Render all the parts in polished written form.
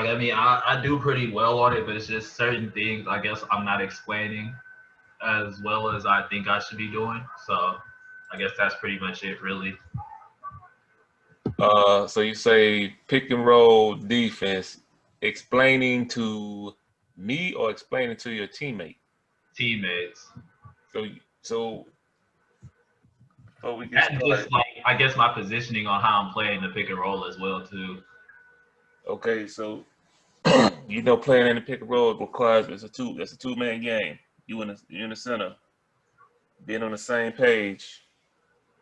I mean, I do pretty well on it, but it's just certain things I guess I'm not explaining as well as I think I should be doing. So I guess that's pretty much it, really. So you say pick and roll defense, explaining to me or explaining to your teammate? Teammates. So so before we get And just started, like I guess my positioning on how I'm playing the pick and roll as well too. okay, so playing in the pick and roll requires it's a two-man game. You in the center, being on the same page.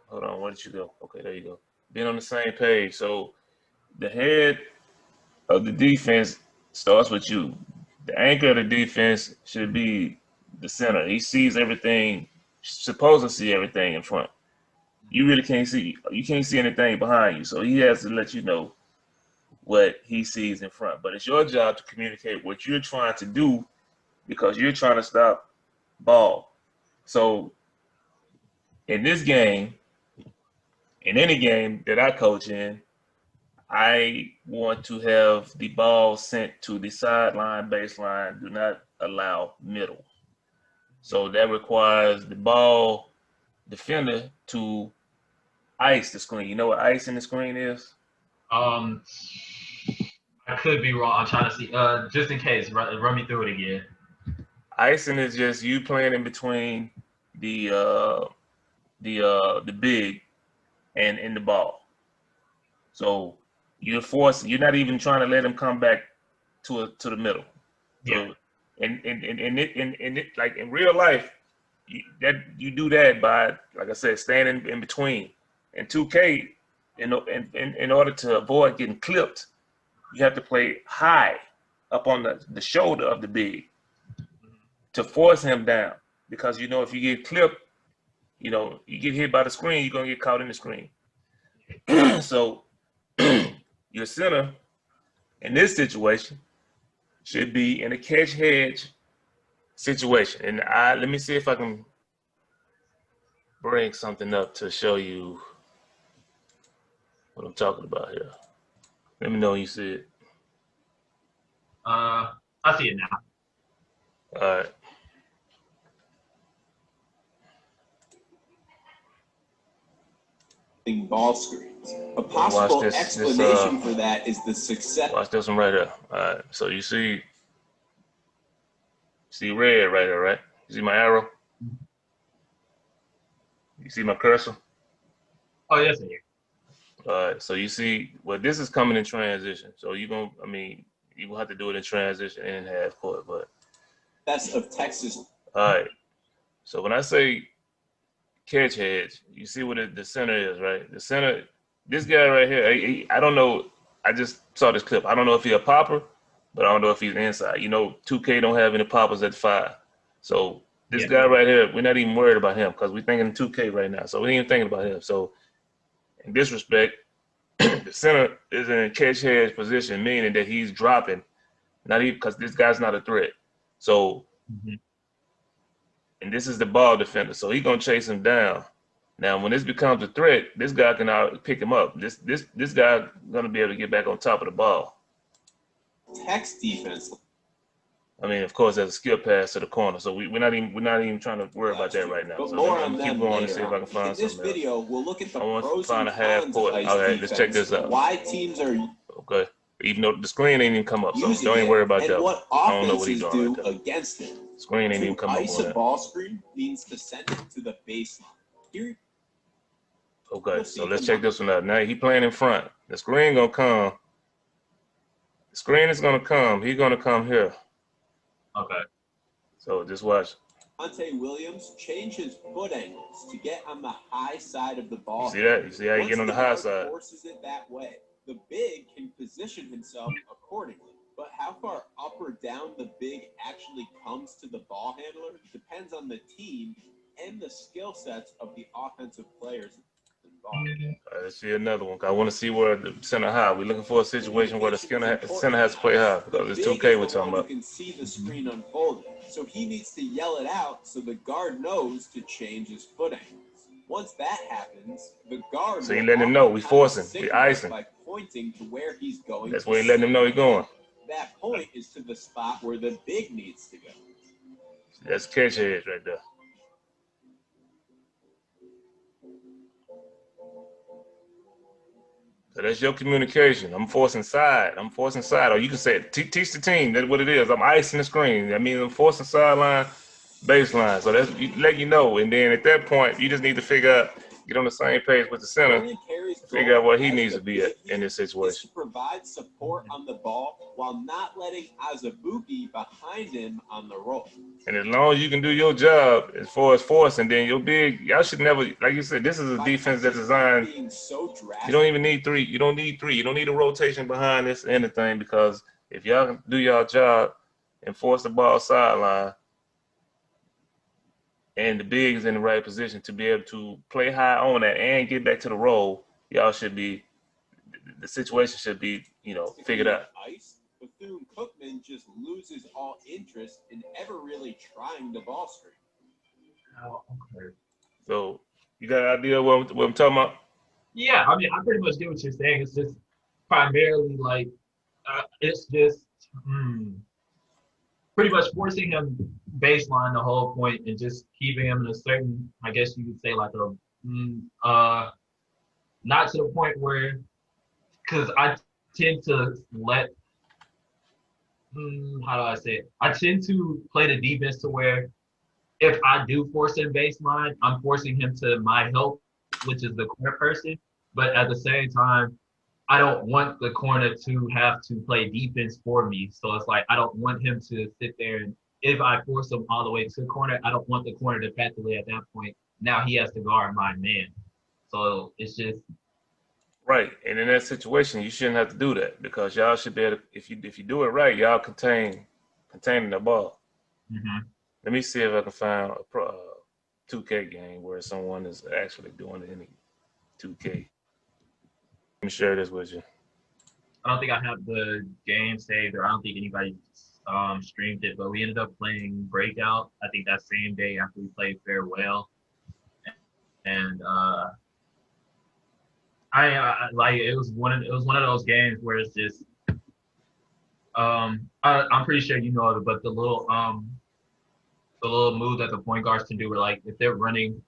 Hold on, where did you go? Okay, there you go. Being on the same page. So the head of the defense starts with you. The anchor of the defense should be the center. He sees everything, supposed to see everything in front. You really can't see. You can't see anything behind you. So he has to let you know what he sees in front. But it's your job to communicate what you're trying to do because you're trying to stop ball. So in this game, in any game that I coach in, I want to have the ball sent to the sideline, baseline. Do not allow middle. So that requires the ball defender to ice the screen. You know what icing the screen is? Um, I could be wrong. I'm trying to see. Just in case, run me through it again. Icing is just you playing in between the the big and in the ball. So you're not even trying to let him come back to the middle. Yeah. So like in real life, you do that by, like I said, standing in between. In 2K, in order to avoid getting clipped, you have to play high up on the shoulder of the big to force him down. Because if you get clipped, you get hit by the screen, you're gonna get caught in the screen. So your center in this situation should be in a catch hedge situation. And let me see if I can bring something up to show you what I'm talking about here. Let me know when you see it. I see it now. All right. Ball screens. A possible explanation for that is the success. Watch this one right here. All right. So you see red right here, right? You see my arrow? You see my cursor? Oh, yes, I hear. All right. So you see, this is coming in transition. So you will have to do it in transition and in half court, but. Best of Texas. All right. So when I say catch hedge, you see what the center is, right? The center, this guy right here, I don't know. I just saw this clip. I don't know if he's a popper, but I don't know if he's inside. 2K don't have any poppers at 5. So this guy right here, we're not even worried about him because we're thinking 2K right now. So we ain't even thinking about him. So in this respect, the center is in a catch hedge position, meaning that he's dropping, not even because this guy's not a threat. So, and this is the ball defender. So he's going to chase him down. Now, when this becomes a threat, this guy can pick him up. This guy going to be able to get back on top of the ball. Tex defense. I mean, of course, there's a skill pass to the corner. So we're not even trying to worry about that right now. But so more I'm keep going and see if I can find something else. In this video, we'll look at the pros and cons of ice defense. Let's check this out. Why teams are okay. Even though the screen ain't even come up, so don't even worry about that. What I don't know what he's he's doing doing right against it. Screen ain't even come up. Ice a ball screen means to send it to the baseline. Here. Okay, so let's check this one out. Now he playing in front. The screen gonna come. The screen is gonna come. He's gonna come here. Okay. So just watch. Monte Williams changed his foot angles to get on the high side of the ball. See that? You see how he get on the high side? Forces it that way. The big can position himself accordingly. But how far up or down the big actually comes to the ball handler depends on the team and the skill sets of the offensive players involved. All right, let's see another one. I want to see where the center high. We're looking for a situation where the center has to play high because it's 2K we're talking about. You can see the screen unfolding, so he needs to yell it out so the guard knows to change his foot angles. Once that happens, the guard. So you letting him know we forcing, we icing. By pointing to where he's going. That's where he letting him know he's going. That point is to the spot where the big needs to go. That's catch edge right there. So that's your communication. I'm forcing side. Or you can say, teach the team. That's what it is. I'm icing the screen. I mean, I'm forcing sideline, baseline. So that's let you know. And then at that point, you just need to get on the same page with the center, figure out where he needs to be at in this situation. To provide support on the ball while not letting Azubuike behind him on the roll. And as long as you can do your job as far as forcing, then your big, y'all should never, like you said, this is a defense that's designed. You don't even need three. You don't need three. You don't need a rotation behind this or anything, because if y'all can do y'all job and force the ball sideline, and the big is in the right position to be able to play high on that and get back to the roll, y'all should be, the situation should be, figured out. Bethune-Cookman just loses all interest in ever really trying the ball screen. Oh, okay. So you got an idea what I'm talking about? Yeah, I mean, I pretty much get what you're saying. It's just primarily like, it's just pretty much forcing him baseline the whole point and just keeping him in a certain, I guess you could say, like not to the point where, because I tend to let, how do I say it? I tend to play the defense to where if I do force him baseline, I'm forcing him to my help, which is the corner person. But at the same time, I don't want the corner to have to play defense for me. So it's like I don't want him to sit there, and if I force him all the way to the corner, I don't want the corner to practically at that point, now he has to guard my man. So it's just right. And in that situation, you shouldn't have to do that, because y'all should be able to, if you do it right, y'all containing the ball. Mm-hmm. Let me see if I can find a 2K game where someone is actually doing it in 2K. Let me share this with you. I don't think I have the game saved, or I don't think anybody streamed it, but we ended up playing Breakout, I think that same day after we played Farewell. And I like, it was one of those games where it's just I'm pretty sure you know it, but the little move that the point guards can do, where like if they're running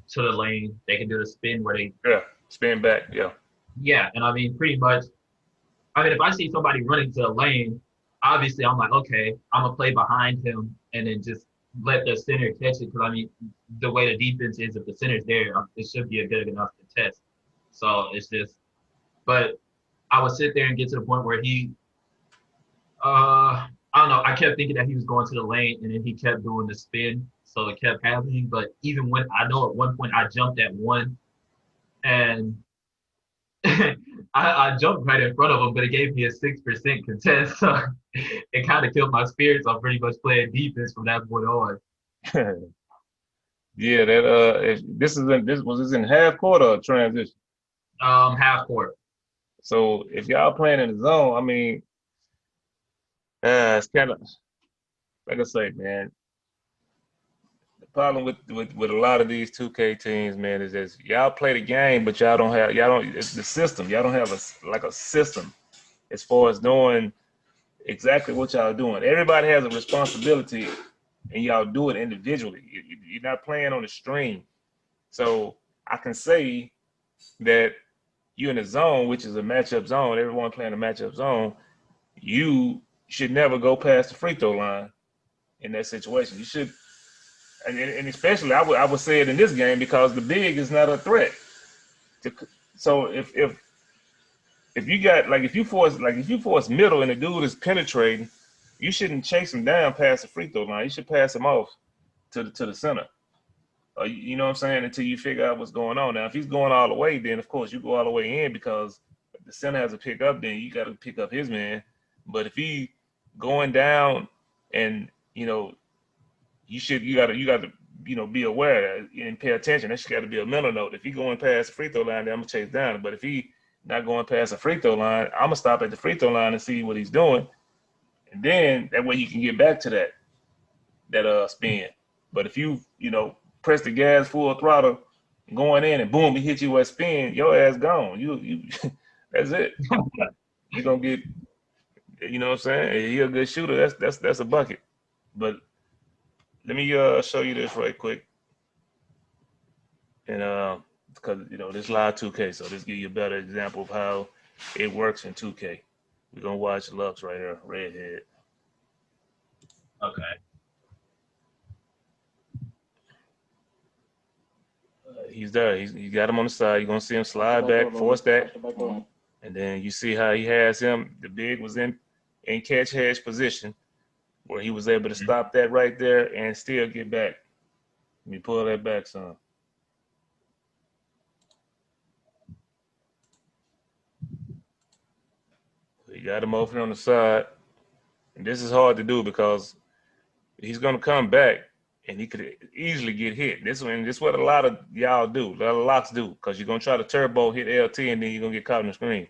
to the lane, they can do the spin where they spin back, and I mean pretty much, I mean if I see somebody running to the lane, obviously I'm like, okay, I'm gonna play behind him and then just let the center catch it, because I mean the way the defense is, if the center's there, it should be a good enough contest. So it's just, but I would sit there and get to the point where he I don't know, I kept thinking that he was going to the lane and then he kept doing the spin, so it kept happening. But even when, I know at one point I jumped at one and I jumped right in front of him, but it gave me a 6% contest, so it kind of killed my spirits. I'm pretty much playing defense from that point on. Yeah, that this was in half court or transition? Half court. So if y'all playing in the zone, I mean, it's kind of, like I say, man, the problem with a lot of these 2K teams, man, is that y'all play the game, but it's the system. Y'all don't have a system as far as doing exactly what y'all doing. Everybody has a responsibility, and y'all do it individually. You're not playing on the stream. So I can say that you're in a zone, which is a matchup zone. Everyone playing a matchup zone. You should never go past the free throw line in that situation. You should, and especially I would say it in this game, because the big is not a threat. So if you got, like, if you force middle and the dude is penetrating, you shouldn't chase him down past the free throw line. You should pass him off to the center. You know what I'm saying? Until you figure out what's going on. Now, if he's going all the way, then of course you go all the way in, because the center has to pick up. Then you got to pick up his man. But if he going down, and you got to be aware and pay attention. That's got to be a mental note. If he going past the free throw line, then I'm gonna chase down. But if he not going past the free throw line, I'm gonna stop at the free throw line and see what he's doing, and then that way you can get back to that spin. But if you press the gas full throttle, going in, and boom, he hit you at spin, your ass gone. You that's it. You're gonna get You know what I'm saying? He a good shooter. That's a bucket. But let me show you this right quick. And because this live 2K, so this give you a better example of how it works in 2K. We're gonna watch Lux right here, redhead. Okay. He's there. You got him on the side. You're gonna see him slide back, force that, and then you see how he has him. The big was in catch hedge position, where he was able to stop that right there and still get back. Let me pull that back some. You got him over on the side, and this is hard to do because he's gonna come back and he could easily get hit. This is what a lot of y'all do, a lot of locks do, because you're gonna try to turbo hit LT and then you're gonna get caught in the screen.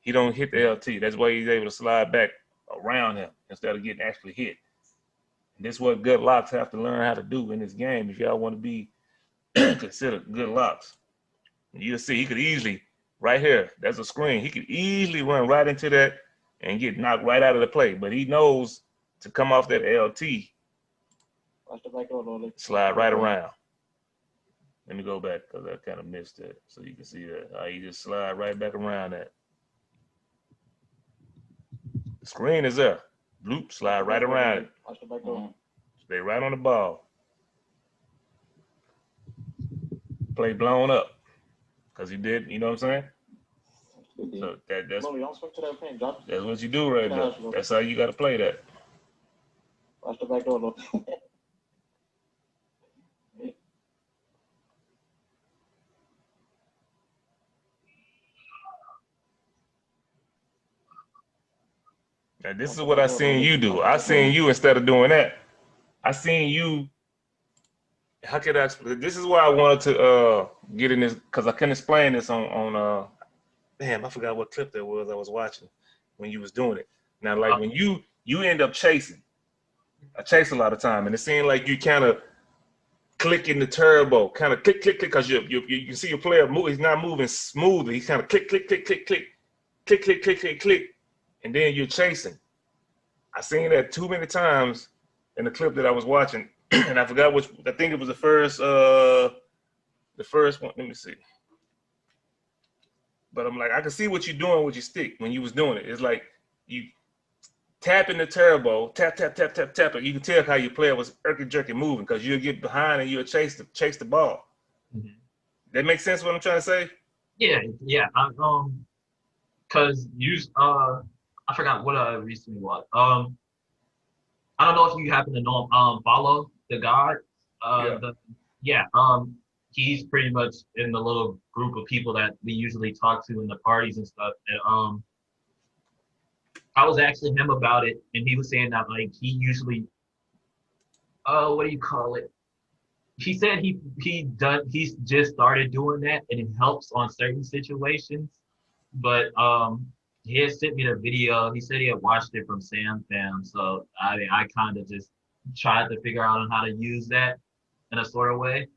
He don't hit the LT. That's why he's able to slide back around him instead of getting actually hit. And this is what good locks have to learn how to do in this game if y'all want to be considered good locks. And you'll see he could easily, right here, there's a screen. He could easily run right into that and get knocked right out of the play. But he knows to come off that LT, slide right around. Let me go back because I kind of missed it. So you can see that. You just slide right back around that. The screen is there. Bloop, slide right around it. Stay right on the ball. Play blown up. Because he did, you know what I'm saying? So that's what you do right there. That's how you got to play that. Watch the back door. Now, this is what I seen you do. I seen you, instead of doing that, I seen you. How could I explain? This is why I wanted to get in this, because I couldn't explain this on damn, I forgot what clip that was I was watching when you was doing it. Now, like when you end up chasing, I chase a lot of time, and it seemed like you kind of clicking the turbo, kind of click, click, click, because you can see your player move. He's not moving smoothly. He's kind of click, click, click, click, click, click, click, click, click, click, and then you're chasing. I seen that too many times in the clip that I was watching, and I forgot which. I think it was the first one. Let me see. But I'm like, I can see what you're doing with your stick when you was doing it. It's like you tapping the turbo, tap, tap, tap, tap, tap. You can tell how your player was irky jerky moving because you'll get behind and you'll chase the ball. Mm-hmm. That makes sense what I'm trying to say? Yeah. Cause I forgot what I recently was. I don't know if you happen to know him, follow the God. He's pretty much in the little group of people that we usually talk to in the parties and stuff. And I was asking him about it, and he was saying that like he usually, what do you call it? He said he's just started doing that, and it helps on certain situations. But he had sent me the video. He said he had watched it from Sam Fam, so I kind of just tried to figure out on how to use that in a sort of way.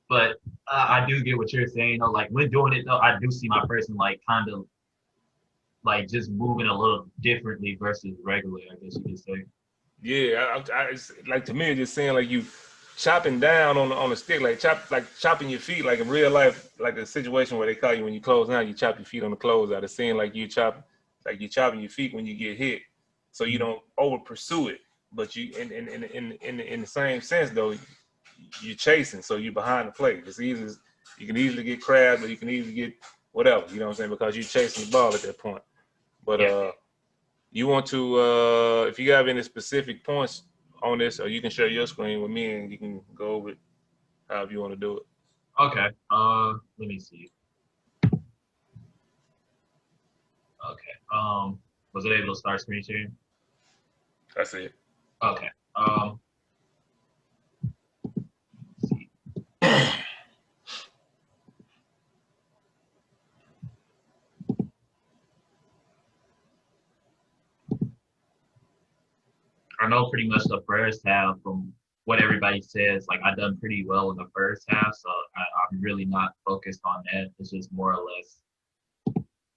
But I do get what you're saying though. Like when doing it though, I do see my person like kind of like just moving a little differently versus regular, I guess you could say. Yeah, it's, like to me, it's just saying like you chopping down on the stick, like chopping your feet, like in real life, like a situation where they call you when you close down, you chop your feet on the closeout. It's saying like you chopping your feet when you get hit, so you don't over pursue it. But you in the same sense though, you're chasing, so you're behind the play. It's easy. You can easily get crabbed, or you can easily get whatever. You know what I'm saying? Because you're chasing the ball at that point. But you want to, if you have any specific points on this, or you can share your screen with me, and you can go over it however you want to do it. Okay. Let me see. Okay. Was it able to start screen sharing? That's it. Okay. I know pretty much the first half from what everybody says, like I done pretty well in the first half, so I'm really not focused on that. It's just more or less,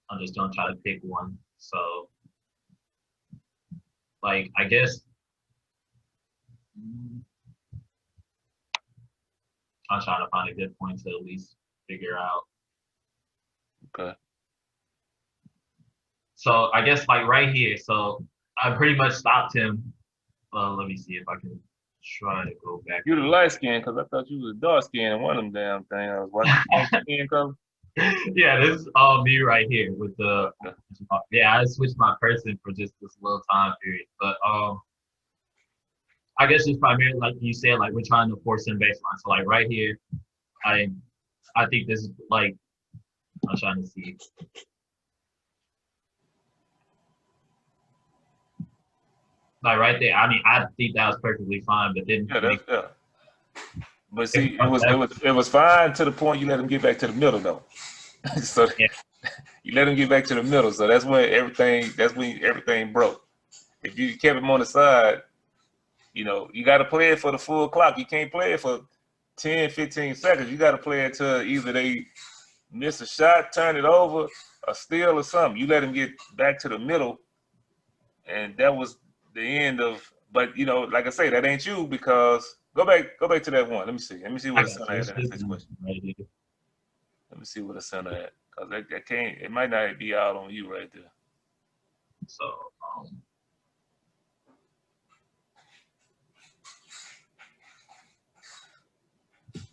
I'm just gonna try to pick one. So like I guess mm, I'm trying to find a good point to at least figure out. Okay. So I guess like right here. So I pretty much stopped him. Let me see if I can try to go back You the to light skin because I thought you was dark skin in one of them damn things. I was watching skin color. yeah, this is all me right here with the Okay. yeah, I switched my person for just this little time period. But I guess it's primarily like you said, like we're trying to force in baseline. So like right here, I I think this is like I'm trying to see. Like right there, I mean I think that was perfectly fine, but then Yeah, when that's yeah. But it see, comes back, it was fine to the point you let him get back to the middle though. So yeah, you let him get back to the middle. So that's when everything broke. If you kept him on the side, you know, you got to play it for the full clock. You can't play it for 10, 15 seconds. You got to play it till either they miss a shot, turn it over, a steal or something. You let him get back to the middle, and that was the end of. But you know, like I say, that ain't you because go back to that one. Let me see. Let me see I what the got center you. had It's in that just situation. right here. Let me see what the center had because that can't. It might not be out on you right there. So um,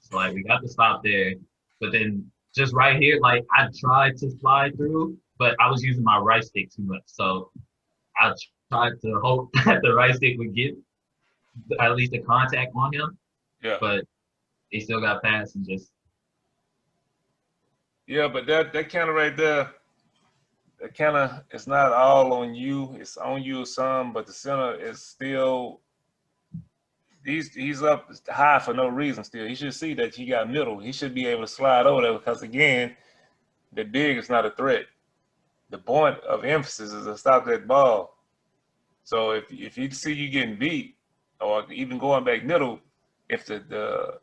so like we got to stop there, but then just right here, like I tried to slide through, but I was using my right stick too much. So I tried to hope that the right stick would get at least a contact on him, Yeah, but he still got past and just yeah, but that kind of right there. That kind of it's not all on you. It's on you some, but the center is still he's up high for no reason. Still, he should see that he got middle. He should be able to slide over there because again, the big is not a threat. The point of emphasis is to stop that ball. So if you see you getting beat or even going back middle, if the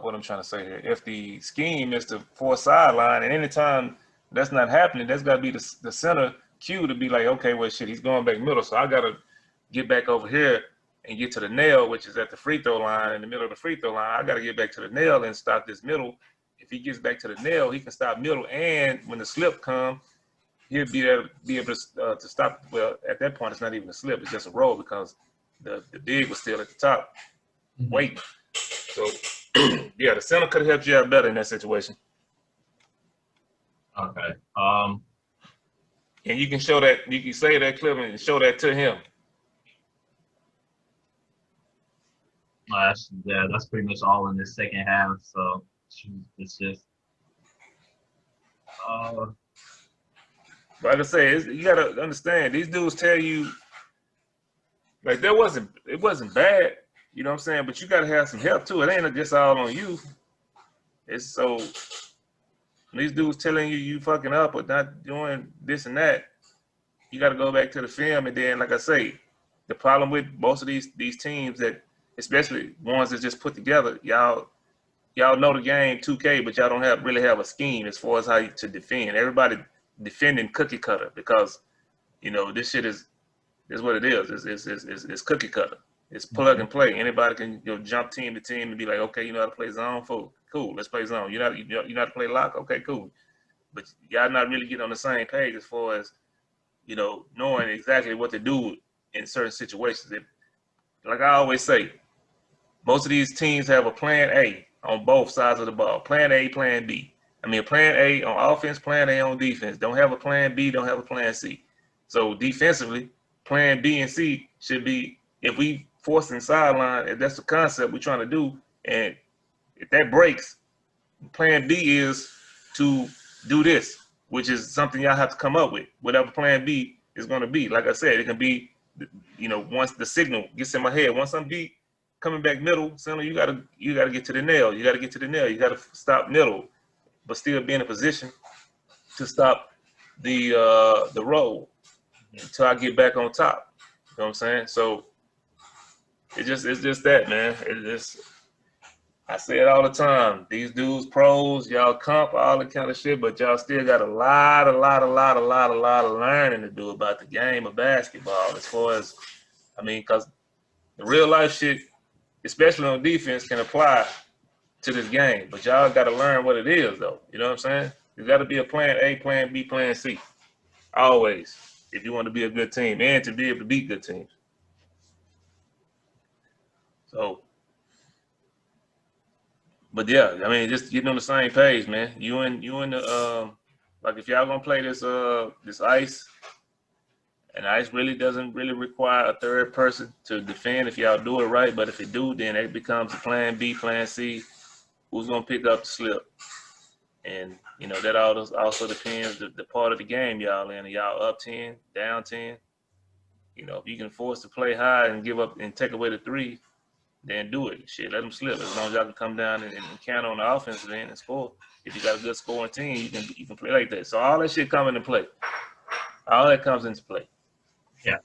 what I'm trying to say here, if the scheme is to force sideline, and anytime that's not happening, that's got to be the center cue to be like, okay, well, shit, he's going back middle, so I got to get back over here and get to the nail, which is at the free throw line, in the middle of the free throw line. I got to get back to the nail and stop this middle. If he gets back to the nail, he can stop middle, and when the slip comes, he'll be able to stop. Well, at that point, it's not even a slip; it's just a roll because the big was still at the top waiting. So yeah, the center could have helped you out better in that situation. okay. And you can show that, you can say that clip and show that to him. Yeah, that's pretty much all in the second half. So it's just uh But like I say, you gotta understand, these dudes tell you like it wasn't bad, you know what I'm saying? But you gotta have some help too. It ain't just all on you. It's so these dudes telling you you fucking up or not doing this and that. You got to go back to the film, and then, like I say, the problem with most of these teams that, especially ones that just put together, y'all know the game 2K, but y'all don't really have a scheme as far as how to defend. Everybody defending cookie cutter because you know this shit is what it is. It's cookie cutter. It's plug and play. Anybody can jump team to team and be like, okay, you know how to play zone, cool, let's play zone. You know how to play lock, okay, cool. But y'all not really getting on the same page as far as knowing exactly what to do in certain situations. Like I always say, most of these teams have a plan A on both sides of the ball. Plan A, plan B. I mean, plan A on offense, plan A on defense. Don't have a plan B, don't have a plan C. So defensively, plan B and C should be, if we forcing sideline, if that's the concept we're trying to do, and if that breaks, plan B is to do this, which is something y'all have to come up with. Whatever plan B is going to be. Like I said, it can be, once the signal gets in my head, once I'm beat, coming back middle, center, you gotta get to the nail. You gotta get to the nail. You gotta stop middle, but still be in a position to stop the roll until I get back on top. You know what I'm saying? So it's just that, man. It's just I say it all the time. These dudes, pros, y'all comp, all that kind of shit, but y'all still got a lot of learning to do about the game of basketball. As far as, I mean, because the real life shit, especially on defense, can apply to this game. But y'all got to learn what it is, though. You know what I'm saying? There's got to be a plan A, plan B, plan C. Always, if you want to be a good team and to be able to beat good teams. So, but yeah, I mean, just getting on the same page, man. You and the like if y'all gonna play this ice, and ice really doesn't really require a third person to defend if y'all do it right. But if it do, then it becomes a plan B, plan C. Who's gonna pick up the slip? And you know that also depends the part of the game y'all in. Are y'all up 10, down 10? You know, if you can force to play high and give up and take away the three, then do it. Shit, let them slip. As long as y'all can come down and count on the offensive end and score. If you got a good scoring team, you can play like that. So all that shit come into play. All that comes into play. Yeah.